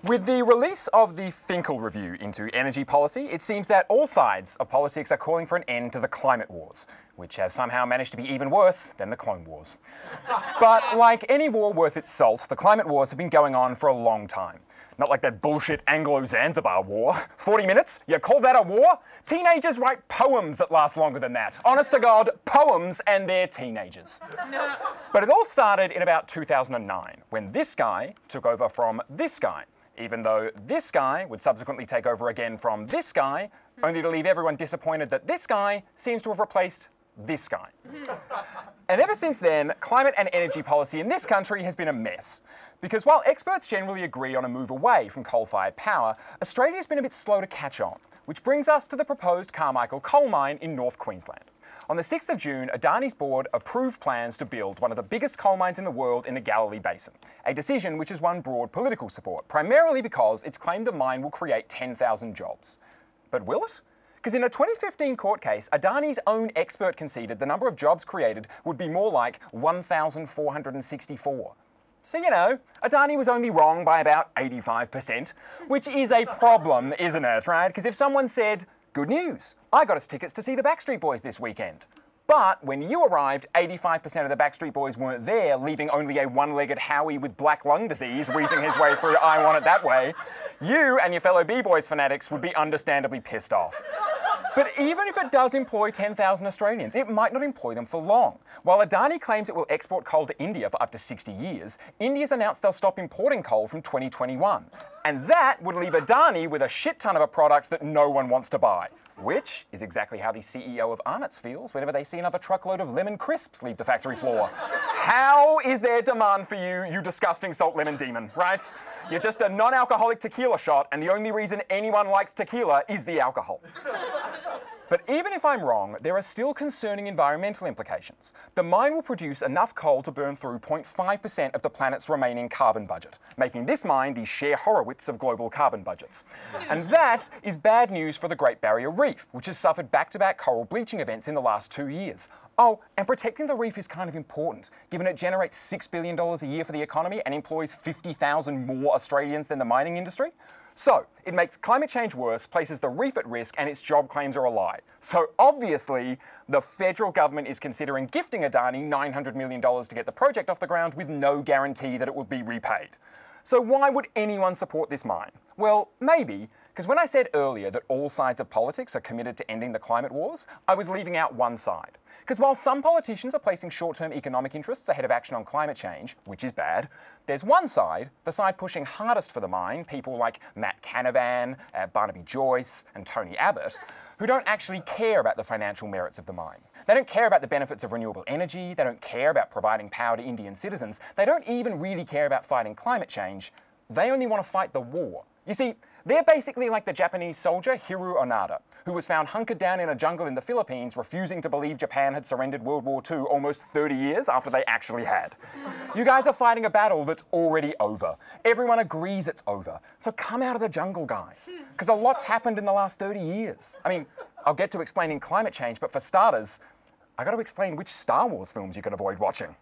With the release of the Finkel Review into energy policy, it seems that all sides of politics are calling for an end to the climate wars, which have somehow managed to be even worse than the Clone Wars. But like any war worth its salt, the climate wars have been going on for a long time. Not like that bullshit Anglo-Zanzibar war. 40 minutes? You call that a war? Teenagers write poems that last longer than that. Honest to God, poems and they're teenagers. No. But it all started in about 2009, when this guy took over from this guy, even though this guy would subsequently take over again from this guy, only to leave everyone disappointed that this guy seems to have replaced this guy. And ever since then, climate and energy policy in this country has been a mess. Because while experts generally agree on a move away from coal-fired power, Australia's been a bit slow to catch on, which brings us to the proposed Carmichael coal mine in North Queensland. On the 6th of June, Adani's board approved plans to build one of the biggest coal mines in the world in the Galilee Basin, a decision which has won broad political support, primarily because it's claimed the mine will create 10,000 jobs. But will it? Because in a 2015 court case, Adani's own expert conceded the number of jobs created would be more like 1,464. So, you know, Adani was only wrong by about 85%, which is a problem, isn't it, right? Because if someone said, good news, I got us tickets to see the Backstreet Boys this weekend. But when you arrived, 85% of the Backstreet Boys weren't there, leaving only a one-legged Howie with black lung disease wheezing his way through I Want It That Way, you and your fellow B-Boys fanatics would be understandably pissed off. But even if it does employ 10,000 Australians, it might not employ them for long. While Adani claims it will export coal to India for up to 60 years, India's announced they'll stop importing coal from 2021. And that would leave Adani with a shit ton of a product that no one wants to buy. Which is exactly how the CEO of Arnott's feels whenever they see another truckload of lemon crisps leave the factory floor. How is there demand for you, you disgusting salt lemon demon, right? You're just a non-alcoholic tequila shot, and the only reason anyone likes tequila is the alcohol. But even if I'm wrong, there are still concerning environmental implications. The mine will produce enough coal to burn through 0.5% of the planet's remaining carbon budget, making this mine the Cher Horowitz of global carbon budgets. And that is bad news for the Great Barrier Reef, which has suffered back-to-back coral bleaching events in the last 2 years. Oh, and protecting the reef is kind of important, given it generates $6 billion a year for the economy and employs 50,000 more Australians than the mining industry. So, it makes climate change worse, places the reef at risk, and its job claims are a lie. So obviously, the federal government is considering gifting Adani $900 million to get the project off the ground with no guarantee that it will be repaid. So why would anyone support this mine? Well, maybe, because when I said earlier that all sides of politics are committed to ending the climate wars, I was leaving out one side. Because while some politicians are placing short-term economic interests ahead of action on climate change, which is bad, there's one side, the side pushing hardest for the mine, people like Matt Canavan, Barnaby Joyce, and Tony Abbott, who don't actually care about the financial merits of the mine. They don't care about the benefits of renewable energy, they don't care about providing power to Indian citizens, they don't even really care about fighting climate change, they only want to fight the war. You see, they're basically like the Japanese soldier Hiru Onada, who was found hunkered down in a jungle in the Philippines, refusing to believe Japan had surrendered World War II almost 30 years after they actually had. You guys are fighting a battle that's already over. Everyone agrees it's over. So come out of the jungle, guys. Because a lot's happened in the last 30 years. I mean, I'll get to explaining climate change, but for starters, I got to explain which Star Wars films you can avoid watching.